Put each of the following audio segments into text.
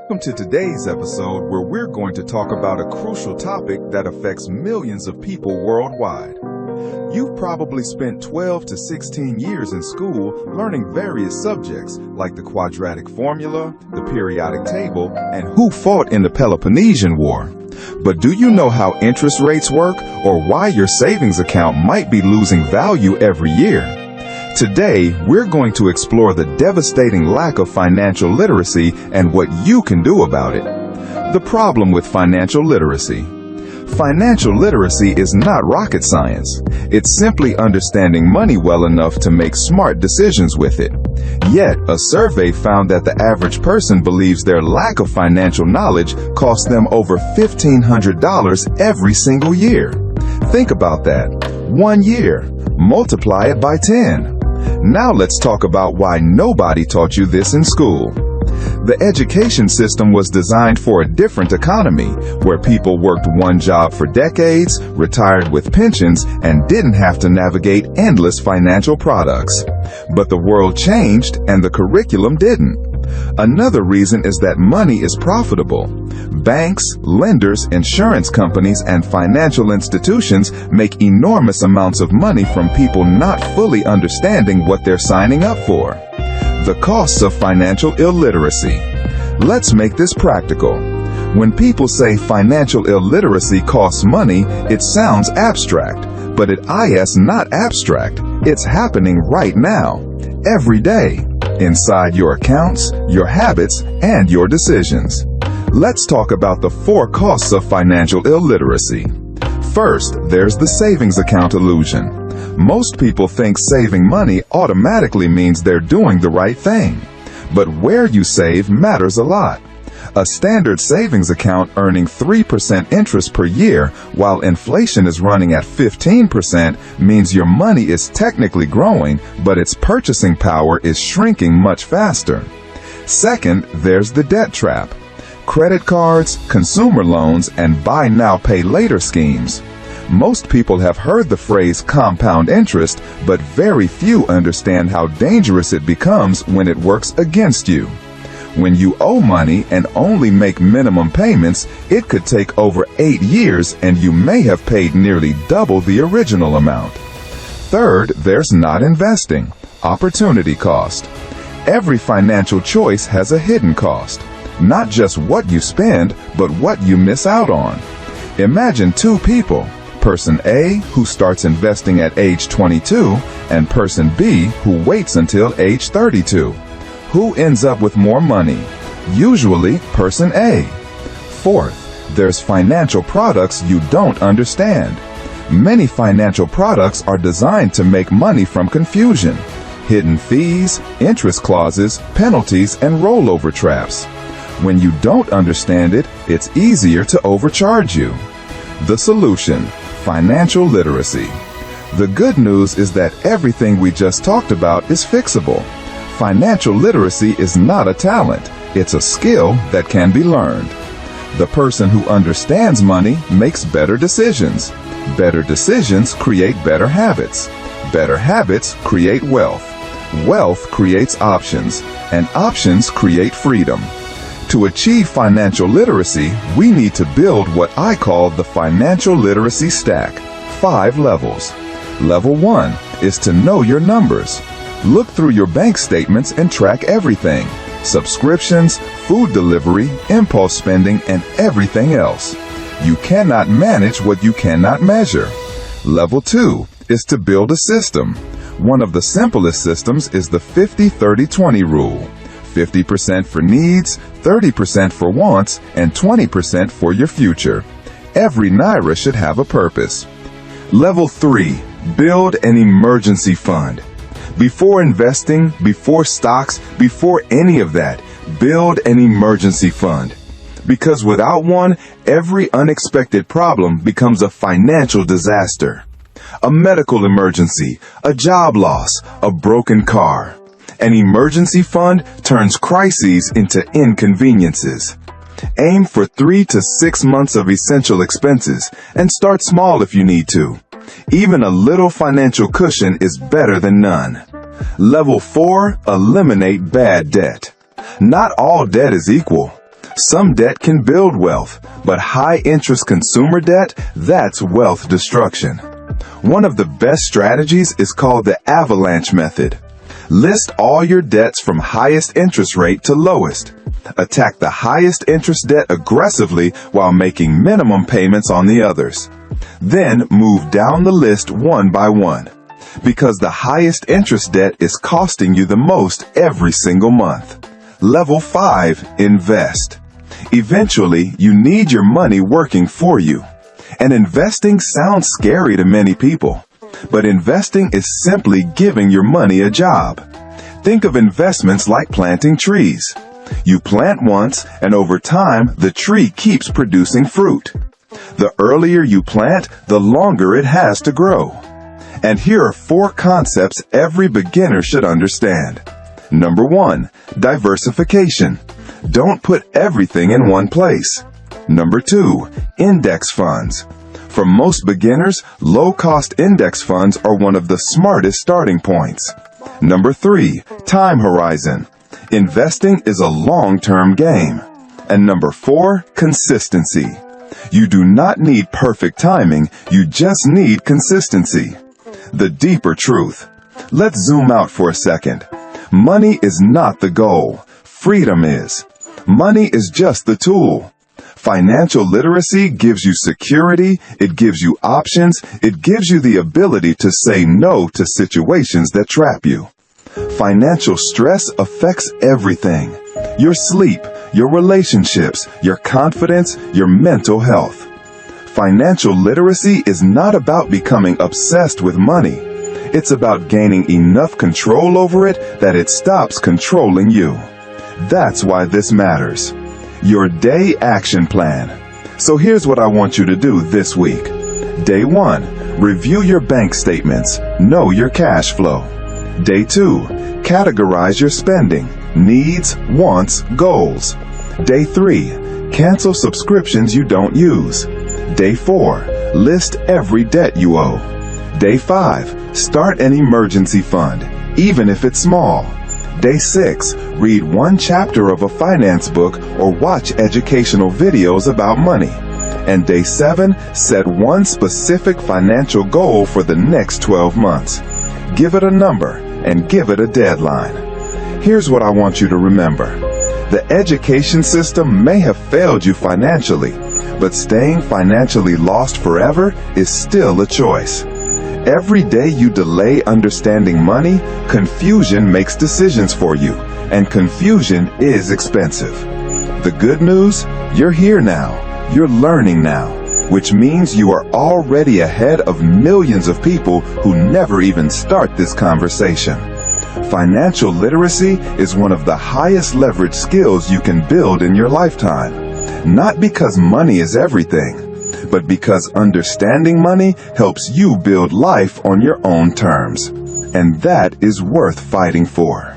Welcome to today's episode where we're going to talk about a crucial topic that affects millions of people worldwide. You've probably spent 12 to 16 years in school learning various subjects like the quadratic formula, the periodic table, and who fought in the Peloponnesian War. But do you know how interest rates work or why your savings account might be losing value every year? Today, we're going to explore the devastating lack of financial literacy and what you can do about it. The problem with financial literacy. Financial literacy is not rocket science. It's simply understanding money well enough to make smart decisions with it. Yet, a survey found that the average person believes their lack of financial knowledge costs them over $1,500 every single year. Think about that. 1 year. Multiply it by 10. Now let's talk about why nobody taught you this in school. The education system was designed for a different economy, where people worked one job for decades, retired with pensions, and didn't have to navigate endless financial products. But the world changed and the curriculum didn't. Another reason is that money is profitable. Banks, lenders, insurance companies, and financial institutions make enormous amounts of money from people not fully understanding what they're signing up for. The costs of financial illiteracy. Let's make this practical. When people say financial illiteracy costs money, it sounds abstract, but it is not abstract. It's happening right now, every day, inside your accounts, your habits, and your decisions. Let's talk about the 4 costs of financial illiteracy. First, there's the savings account illusion. Most people think saving money automatically means they're doing the right thing. But where you save matters a lot. A standard savings account earning 3% interest per year while inflation is running at 15% means your money is technically growing, but its purchasing power is shrinking much faster. Second, there's the debt trap. Credit cards, consumer loans, and buy now pay later schemes. Most people have heard the phrase compound interest, but very few understand how dangerous it becomes when it works against you. When you owe money and only make minimum payments, it could take over 8 years and you may have paid nearly double the original amount. Third, there's not investing. Opportunity cost. Every financial choice has a hidden cost. Not just what you spend, but what you miss out on. Imagine 2 people. Person A, who starts investing at age 22, and person B, who waits until age 32. Who ends up with more money? Usually, person A. Fourth, there's financial products you don't understand. Many financial products are designed to make money from confusion. Hidden fees, interest clauses, penalties, and rollover traps. When you don't understand it, it's easier to overcharge you. The solution: financial literacy. The good news is that everything we just talked about is fixable. Financial literacy is not a talent, it's a skill that can be learned. The person who understands money makes better decisions. Better decisions create better habits. Better habits create wealth. Wealth creates options, and options create freedom. To achieve financial literacy, we need to build what I call the financial literacy stack. 5 levels. Level 1 is to know your numbers. Look through your bank statements and track everything. Subscriptions, food delivery, impulse spending, and everything else. You cannot manage what you cannot measure. Level 2 is to build a system. One of the simplest systems is the 50-30-20 rule. 50% for needs, 30% for wants, and 20% for your future. Every naira should have a purpose. Level 3, build an emergency fund. Before investing, before stocks, before any of that, build an emergency fund. Because without one, every unexpected problem becomes a financial disaster. A medical emergency, a job loss, a broken car. An emergency fund turns crises into inconveniences. Aim for 3 to 6 months of essential expenses and start small if you need to. Even a little financial cushion is better than none. Level 4, eliminate bad debt. Not all debt is equal. Some debt can build wealth, but high-interest consumer debt, that's wealth destruction. One of the best strategies is called the avalanche method. List all your debts from highest interest rate to lowest. Attack the highest interest debt aggressively while making minimum payments on the others. Then move down the list one by one, because the highest interest debt is costing you the most every single month. Level 5, invest. Eventually, you need your money working for you. And investing sounds scary to many people, but investing is simply giving your money a job. Think of investments like planting trees. You plant once, and over time, the tree keeps producing fruit. The earlier you plant, the longer it has to grow. And here are 4 concepts every beginner should understand. Number 1, diversification. Don't put everything in one place. Number 2, index funds. For most beginners, low-cost index funds are one of the smartest starting points. Number 3, time horizon. Investing is a long-term game. And number 4, consistency. You do not need perfect timing, you just need consistency. The deeper truth. Let's zoom out for a second. Money is not the goal. Freedom is. Money is just the tool. Financial literacy gives you security, it gives you options, it gives you the ability to say no to situations that trap you. Financial stress affects everything. Your sleep, your relationships, your confidence, your mental health. Financial literacy is not about becoming obsessed with money. It's about gaining enough control over it that it stops controlling you. That's why this matters. Your day action plan. So here's what I want you to do this week. Day 1, review your bank statements. Know your cash flow. Day 2, categorize your spending. Needs, wants, goals. Day 3, cancel subscriptions you don't use. Day 4, list every debt you owe. Day 5, start an emergency fund, even if it's small. Day 6, read one chapter of a finance book or watch educational videos about money. And Day 7, set one specific financial goal for the next 12 months. Give it a number and give it a deadline. Here's what I want you to remember. The education system may have failed you financially, but staying financially lost forever is still a choice. Every day you delay understanding money, confusion makes decisions for you, and confusion is expensive. The good news? You're here now. You're learning now, which means you are already ahead of millions of people who never even start this conversation. Financial literacy is one of the highest leverage skills you can build in your lifetime. Not because money is everything, but because understanding money helps you build life on your own terms. And that is worth fighting for.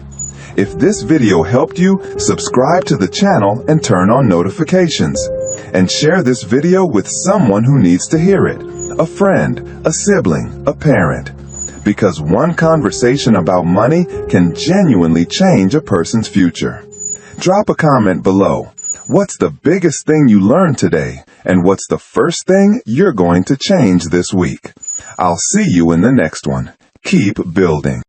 If this video helped you, subscribe to the channel and turn on notifications. And share this video with someone who needs to hear it. A friend, a sibling, a parent. Because one conversation about money can genuinely change a person's future. Drop a comment below. What's the biggest thing you learned today? And what's the first thing you're going to change this week? I'll see you in the next one. Keep building.